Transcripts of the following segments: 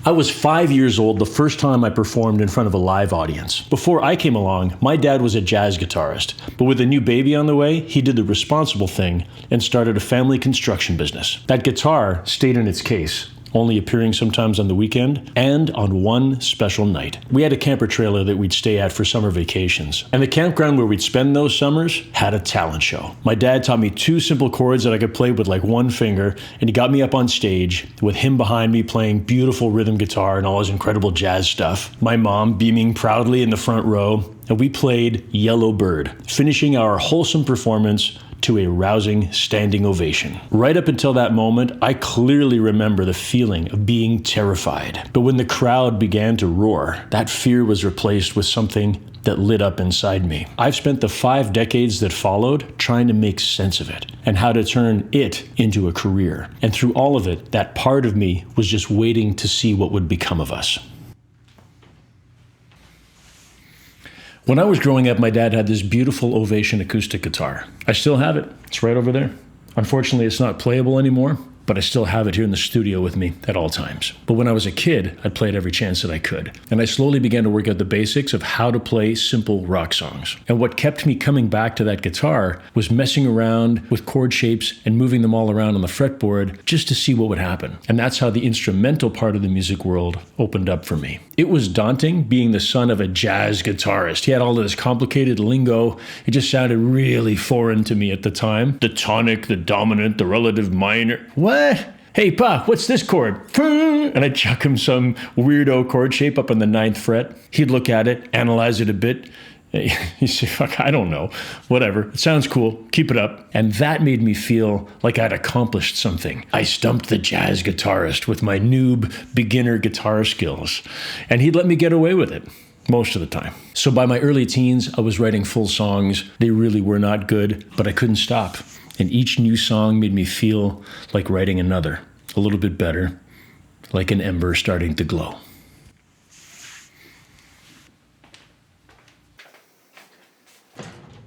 I was 5 years old the first time I performed in front of a live audience. Before I came along, my dad was a jazz guitarist, but with a new baby on the way, he did the responsible thing and started a family construction business. That guitar stayed in its case, only appearing sometimes on the weekend and on one special night. We had a camper trailer that we'd stay at for summer vacations, and the campground where we'd spend those summers had a talent show. My dad taught me 2 simple chords that I could play with like one finger, and he got me up on stage with him behind me playing beautiful rhythm guitar and all his incredible jazz stuff. My mom beaming proudly in the front row, and we played Yellow Bird, finishing our wholesome performance to a rousing standing ovation. Right up until that moment, I clearly remember the feeling of being terrified. But when the crowd began to roar, that fear was replaced with something that lit up inside me. I've spent the 5 decades that followed trying to make sense of it and how to turn it into a career. And through all of it, that part of me was just waiting to see what would become of us. When I was growing up, my dad had this beautiful Ovation acoustic guitar. I still have it. It's right over there. Unfortunately, it's not playable anymore, but I still have it here in the studio with me at all times. But when I was a kid, I'd play it every chance that I could. And I slowly began to work out the basics of how to play simple rock songs. And what kept me coming back to that guitar was messing around with chord shapes and moving them all around on the fretboard just to see what would happen. And that's how the instrumental part of the music world opened up for me. It was daunting being the son of a jazz guitarist. He had all of this complicated lingo. It just sounded really foreign to me at the time. The tonic, the dominant, the relative minor. What? Hey, Pa, what's this chord? And I'd chuck him some weirdo chord shape up on the 9th fret. He'd look at it, analyze it a bit. He'd say, fuck, I don't know. Whatever. It sounds cool. Keep it up. And that made me feel like I'd accomplished something. I stumped the jazz guitarist with my noob beginner guitar skills. And he'd let me get away with it most of the time. So by my early teens, I was writing full songs. They really were not good, but I couldn't stop. And each new song made me feel like writing another, a little bit better, like an ember starting to glow.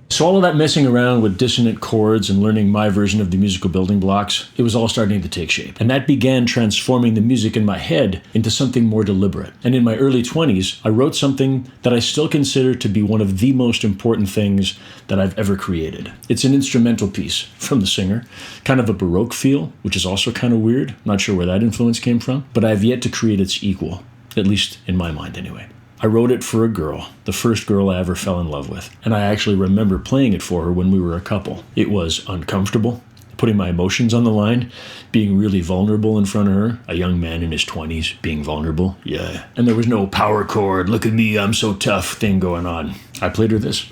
So all of that messing around with dissonant chords and learning my version of the musical building blocks, it was all starting to take shape. And that began transforming the music in my head into something more deliberate. And in my early 20s, I wrote something that I still consider to be one of the most important things that I've ever created. It's an instrumental piece from the singer, kind of a Baroque feel, which is also kind of weird. Not sure where that influence came from, but I've yet to create its equal, at least in my mind anyway. I wrote it for a girl, the first girl I ever fell in love with, and I actually remember playing it for her when we were a couple. It was uncomfortable, putting my emotions on the line, being really vulnerable in front of her, a young man in his 20s being vulnerable, yeah. And there was no power chord, look at me, I'm so tough thing going on. I played her this.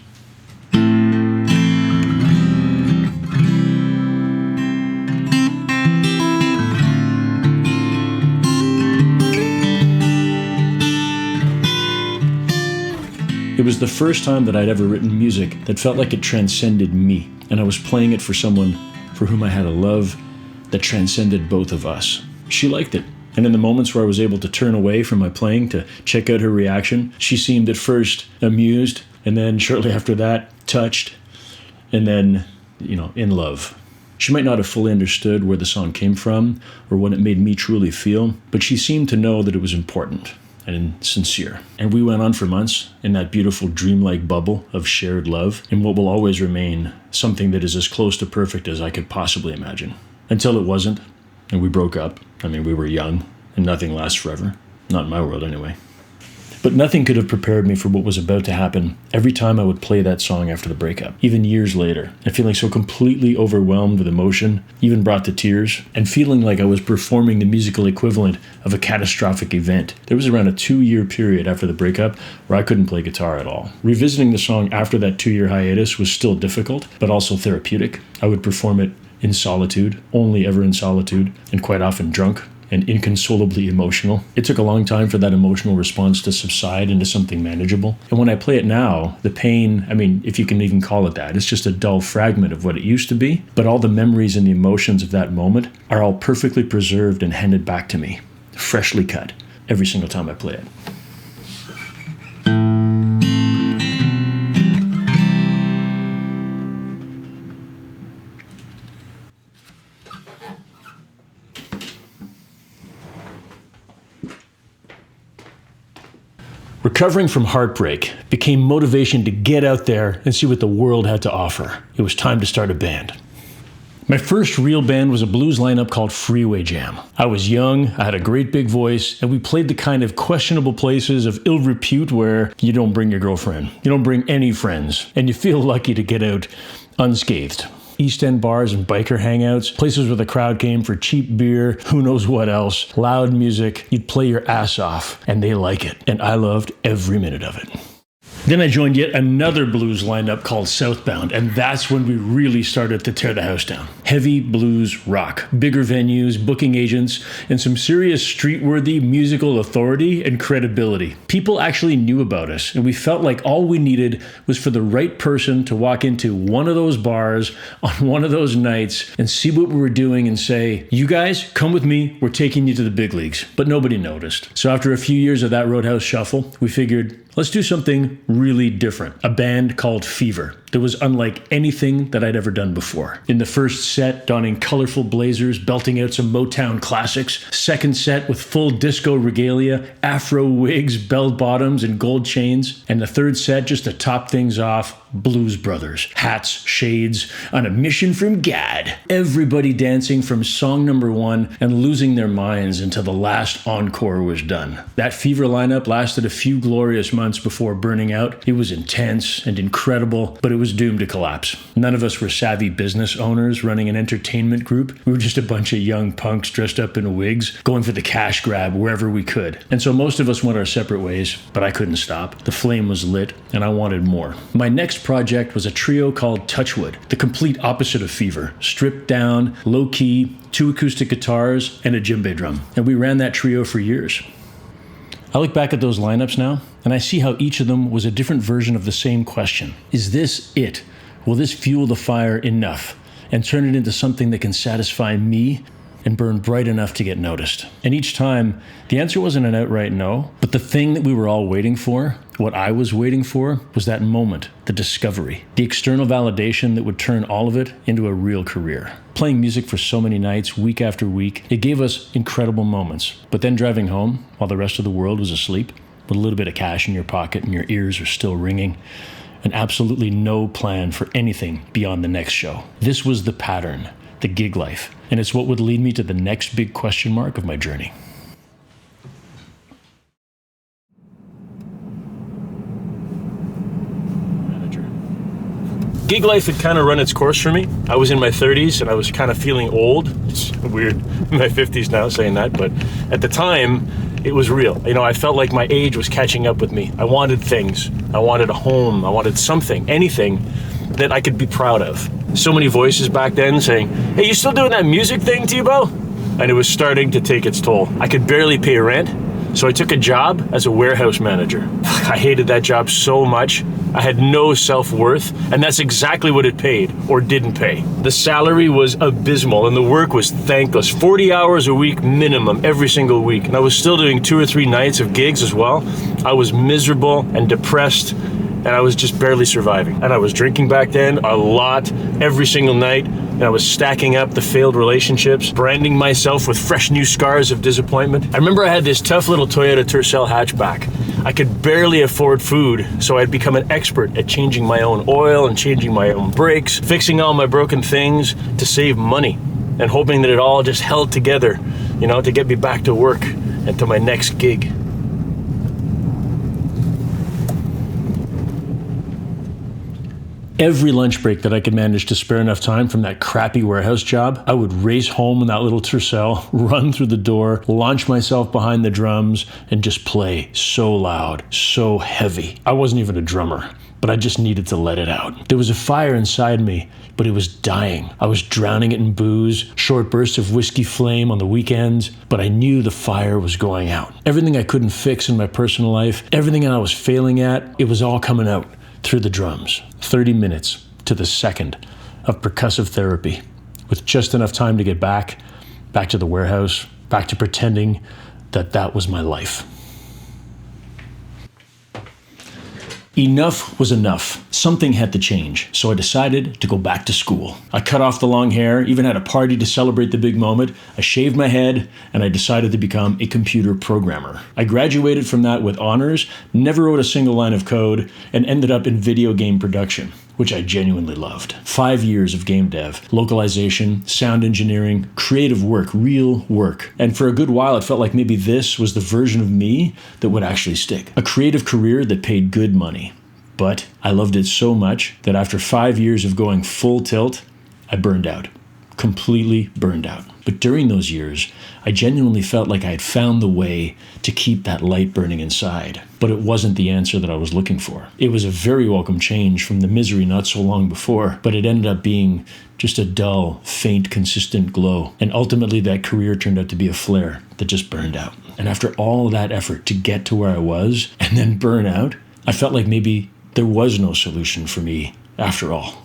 It was the first time that I'd ever written music that felt like it transcended me, and I was playing it for someone for whom I had a love that transcended both of us. She liked it, and in the moments where I was able to turn away from my playing to check out her reaction, she seemed at first amused, and then shortly after that, touched, and then, in love. She might not have fully understood where the song came from or what it made me truly feel, but she seemed to know that it was important and sincere. And we went on for months in that beautiful dreamlike bubble of shared love in what will always remain something that is as close to perfect as I could possibly imagine. Until it wasn't, and we broke up. We were young, and nothing lasts forever. Not in my world, anyway. But nothing could have prepared me for what was about to happen every time I would play that song after the breakup, even years later, and feeling so completely overwhelmed with emotion, even brought to tears, and feeling like I was performing the musical equivalent of a catastrophic event. There was around a 2-year period after the breakup where I couldn't play guitar at all. Revisiting the song after that 2-year hiatus was still difficult, but also therapeutic. I would perform it in solitude, only ever in solitude, and quite often drunk and inconsolably emotional. It took a long time for that emotional response to subside into something manageable. And when I play it now, the pain, if you can even call it that, it's just a dull fragment of what it used to be. But all the memories and the emotions of that moment are all perfectly preserved and handed back to me, freshly cut, every single time I play it. Recovering from heartbreak became motivation to get out there and see what the world had to offer. It was time to start a band. My first real band was a blues lineup called Freeway Jam. I was young, I had a great big voice, and we played the kind of questionable places of ill repute where you don't bring your girlfriend, you don't bring any friends, and you feel lucky to get out unscathed. East End bars and biker hangouts, places where the crowd came for cheap beer, who knows what else, loud music, you'd play your ass off, and they like it, and I loved every minute of it. Then I joined yet another blues lineup called Southbound, and that's when we really started to tear the house down. Heavy blues rock, bigger venues, booking agents, and some serious street-worthy musical authority and credibility. People actually knew about us, and we felt like all we needed was for the right person to walk into one of those bars on one of those nights and see what we were doing and say, "You guys, come with me, we're taking you to the big leagues." But nobody noticed. So after a few years of that Roadhouse shuffle, we figured, let's do something really different. A band called Fever that was unlike anything that I'd ever done before. In the first set, donning colorful blazers, belting out some Motown classics. Second set with full disco regalia, afro wigs, bell bottoms, and gold chains. And the third set, just to top things off, Blues Brothers. Hats, shades, on a mission from God. Everybody dancing from song number one and losing their minds until the last encore was done. That Fever lineup lasted a few glorious months before burning out. It was intense and incredible, but it was doomed to collapse. None of us were savvy business owners running an entertainment group. We were just a bunch of young punks dressed up in wigs, going for the cash grab wherever we could. And so most of us went our separate ways, but I couldn't stop. The flame was lit, and I wanted more. My next project was a trio called Touchwood, the complete opposite of Fever. Stripped down, low-key, 2 acoustic guitars, and a djembe drum. And we ran that trio for years. I look back at those lineups now, and I see how each of them was a different version of the same question. Is this it? Will this fuel the fire enough and turn it into something that can satisfy me and burn bright enough to get noticed? And each time, the answer wasn't an outright no, but the thing that we were all waiting for, what I was waiting for, was that moment, the discovery, the external validation that would turn all of it into a real career. Playing music for so many nights, week after week, it gave us incredible moments. But then driving home, while the rest of the world was asleep, with a little bit of cash in your pocket and your ears are still ringing, and absolutely no plan for anything beyond the next show. This was the pattern, the gig life, and it's what would lead me to the next big question mark of my journey. Gig life had kind of run its course for me. I was in my 30s and I was kind of feeling old. It's weird in my 50s now saying that, but at the time it was real. You know, I felt like my age was catching up with me. I wanted things. I wanted a home. I wanted something, anything that I could be proud of. So many voices back then saying, "Hey, you still doing that music thing, Tebo?" And it was starting to take its toll. I could barely pay rent, so I took a job as a warehouse manager. I hated that job so much. I had no self-worth, and that's exactly what it paid, or didn't pay. The salary was abysmal, and the work was thankless. 40 hours a week minimum, every single week. And I was still doing 2 or 3 nights of gigs as well. I was miserable and depressed, and I was just barely surviving. And I was drinking back then a lot, every single night, and I was stacking up the failed relationships, branding myself with fresh new scars of disappointment. I remember I had this tough little Toyota Tercel hatchback. I could barely afford food, so I'd become an expert at changing my own oil and changing my own brakes, fixing all my broken things to save money, and hoping that it all just held together, you know, to get me back to work and to my next gig. Every lunch break that I could manage to spare enough time from that crappy warehouse job, I would race home in that little Tercel, run through the door, launch myself behind the drums, and just play so loud, so heavy. I wasn't even a drummer, but I just needed to let it out. There was a fire inside me, but it was dying. I was drowning it in booze, short bursts of whiskey flame on the weekends, but I knew the fire was going out. Everything I couldn't fix in my personal life, everything I was failing at, it was all coming out through the drums. 30 minutes to the second of percussive therapy with just enough time to get back to the warehouse, back to pretending that that was my life. Enough was enough. Something had to change, so I decided to go back to school. I cut off the long hair, even had a party to celebrate the big moment. I shaved my head, and I decided to become a computer programmer. I graduated from that with honors, never wrote a single line of code, and ended up in video game production, which I genuinely loved. 5 years of game dev, localization, sound engineering, creative work, real work. And for a good while, it felt like maybe this was the version of me that would actually stick. A creative career that paid good money. But I loved it so much that after 5 years of going full tilt, I burned out. Completely burned out. But during those years, I genuinely felt like I had found the way to keep that light burning inside. But it wasn't the answer that I was looking for. It was a very welcome change from the misery not so long before, but it ended up being just a dull, faint, consistent glow. And ultimately that career turned out to be a flare that just burned out. And after all that effort to get to where I was and then burn out, I felt like maybe there was no solution for me after all.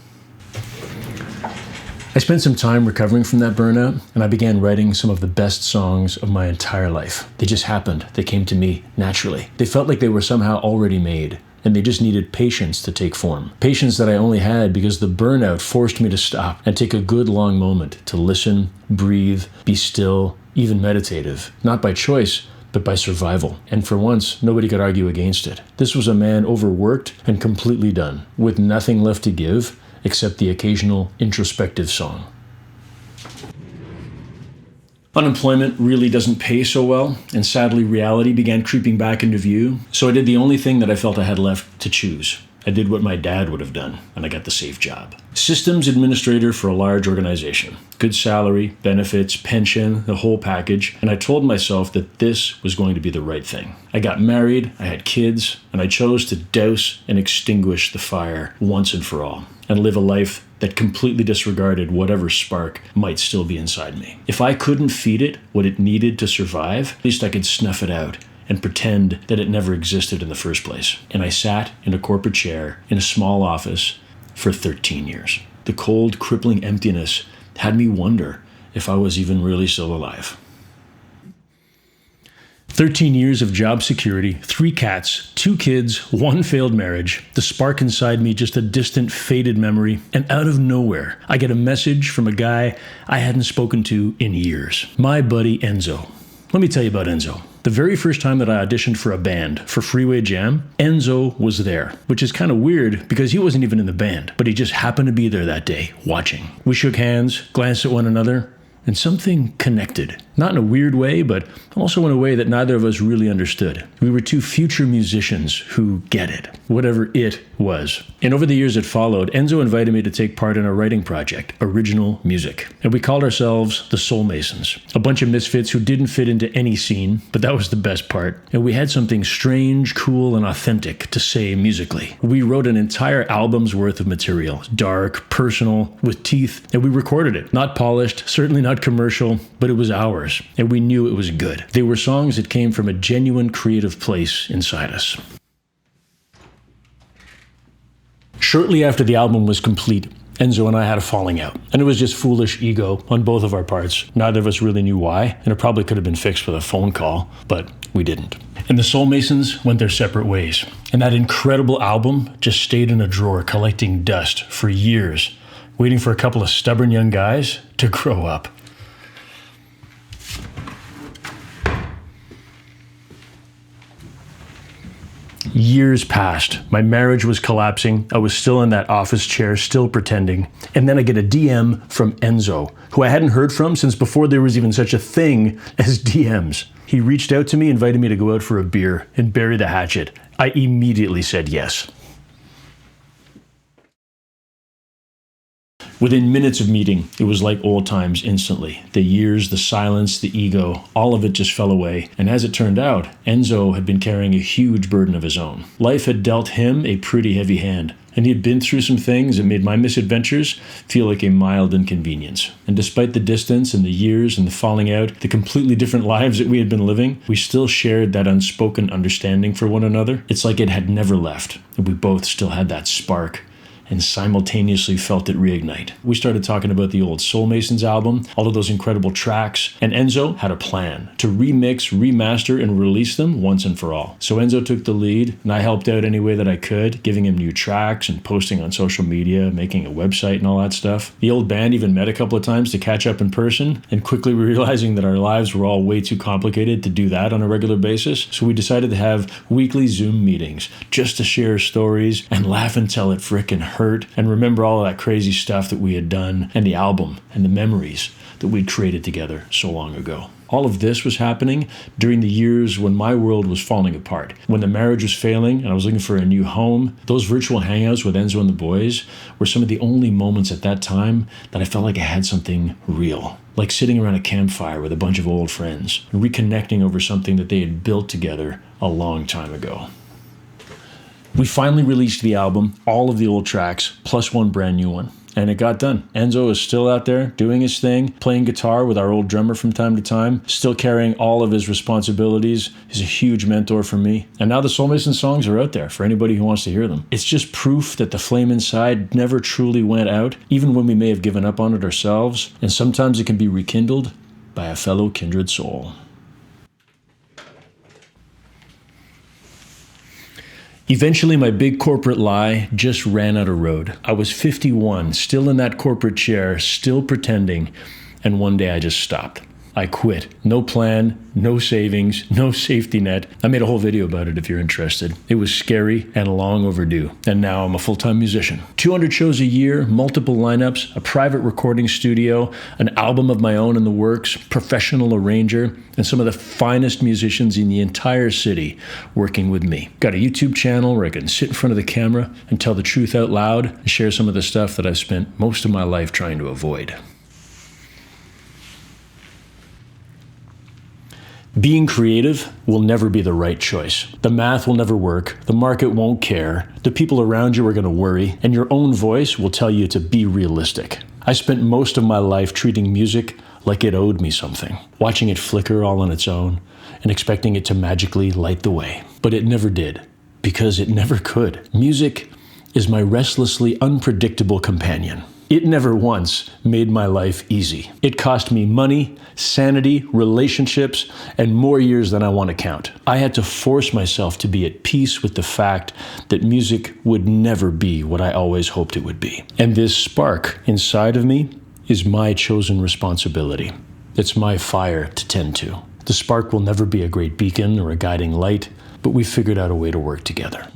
I spent some time recovering from that burnout, and I began writing some of the best songs of my entire life. They just happened. They came to me naturally. They felt like they were somehow already made, and they just needed patience to take form. Patience that I only had because the burnout forced me to stop and take a good long moment to listen, breathe, be still, even meditative. Not by choice, but by survival. And for once, nobody could argue against it. This was a man overworked and completely done, with nothing left to give, except the occasional introspective song. Unemployment really doesn't pay so well, and sadly reality began creeping back into view, so I did the only thing that I felt I had left to choose. I did what my dad would have done, and I got the safe job. Systems administrator for a large organization. Good salary, benefits, pension, the whole package, and I told myself that this was going to be the right thing. I got married, I had kids, and I chose to douse and extinguish the fire once and for all, and live a life that completely disregarded whatever spark might still be inside me. If I couldn't feed it what it needed to survive, at least I could snuff it out and pretend that it never existed in the first place. And I sat in a corporate chair in a small office for 13 years. The cold, crippling emptiness had me wonder if I was even really still alive. 13 years of job security, 3 cats, 2 kids, 1 failed marriage, the spark inside me just a distant, faded memory, and out of nowhere, I get a message from a guy I hadn't spoken to in years. My buddy Enzo. Let me tell you about Enzo. The very first time that I auditioned for a band, for Freeway Jam, Enzo was there, which is kind of weird because he wasn't even in the band, but he just happened to be there that day, watching. We shook hands, glanced at one another, and something connected. Not in a weird way, but also in a way that neither of us really understood. We were 2 future musicians who get it, whatever it was. And over the years that followed, Enzo invited me to take part in a writing project, Original Music. And we called ourselves the Soul Masons, a bunch of misfits who didn't fit into any scene, but that was the best part. And we had something strange, cool, and authentic to say musically. We wrote an entire album's worth of material, dark, personal, with teeth, and we recorded it. Not polished, certainly not commercial, but it was ours. And we knew it was good. They were songs that came from a genuine creative place inside us. Shortly after the album was complete, Enzo and I had a falling out. And it was just foolish ego on both of our parts. Neither of us really knew why, and it probably could have been fixed with a phone call, but we didn't. And the Soul Masons went their separate ways. And that incredible album just stayed in a drawer collecting dust for years, waiting for a couple of stubborn young guys to grow up. Years passed. My marriage was collapsing. I was still in that office chair, still pretending. And then I get a DM from Enzo, who I hadn't heard from since before there was even such a thing as DMs. He reached out to me, invited me to go out for a beer and bury the hatchet. I immediately said yes. Within minutes of meeting, it was like old times instantly. The years, the silence, the ego, all of it just fell away. And as it turned out, Enzo had been carrying a huge burden of his own. Life had dealt him a pretty heavy hand, and he had been through some things that made my misadventures feel like a mild inconvenience. And despite the distance and the years and the falling out, the completely different lives that we had been living, we still shared that unspoken understanding for one another. It's like it had never left, and we both still had that spark and simultaneously felt it reignite. We started talking about the old Soul Masons album, all of those incredible tracks, and Enzo had a plan to remix, remaster, and release them once and for all. So Enzo took the lead, and I helped out any way that I could, giving him new tracks and posting on social media, making a website and all that stuff. The old band even met a couple of times to catch up in person, and quickly realizing that our lives were all way too complicated to do that on a regular basis, so we decided to have weekly Zoom meetings just to share stories and laugh until it frickin' hurt and remember all of that crazy stuff that we had done and the album and the memories that we'd created together so long ago. All of this was happening during the years when my world was falling apart, when the marriage was failing and I was looking for a new home. Those virtual hangouts with Enzo and the boys were some of the only moments at that time that I felt like I had something real, like sitting around a campfire with a bunch of old friends and reconnecting over something that they had built together a long time ago. We finally released the album, all of the old tracks, plus one brand new one. And it got done. Enzo is still out there doing his thing, playing guitar with our old drummer from time to time, still carrying all of his responsibilities. He's a huge mentor for me. And now the Soul Mason songs are out there for anybody who wants to hear them. It's just proof that the flame inside never truly went out, even when we may have given up on it ourselves. And sometimes it can be rekindled by a fellow kindred soul. Eventually, my big corporate lie just ran out of road. I was 51, still in that corporate chair, still pretending, and one day I just stopped. I quit. No plan, no savings, no safety net. I made a whole video about it if you're interested. It was scary and long overdue. And now I'm a full-time musician. 200 shows a year, multiple lineups, a private recording studio, an album of my own in the works, professional arranger, and some of the finest musicians in the entire city working with me. Got a YouTube channel where I can sit in front of the camera and tell the truth out loud and share some of the stuff that I've spent most of my life trying to avoid. Being creative will never be the right choice. The math will never work, the market won't care, the people around you are going to worry, and your own voice will tell you to be realistic. I spent most of my life treating music like it owed me something, watching it flicker all on its own, and expecting it to magically light the way. But it never did, because it never could. Music is my restlessly unpredictable companion. It never once made my life easy. It cost me money, sanity, relationships, and more years than I want to count. I had to force myself to be at peace with the fact that music would never be what I always hoped it would be. And this spark inside of me is my chosen responsibility. It's my fire to tend to. The spark will never be a great beacon or a guiding light, but we've figured out a way to work together.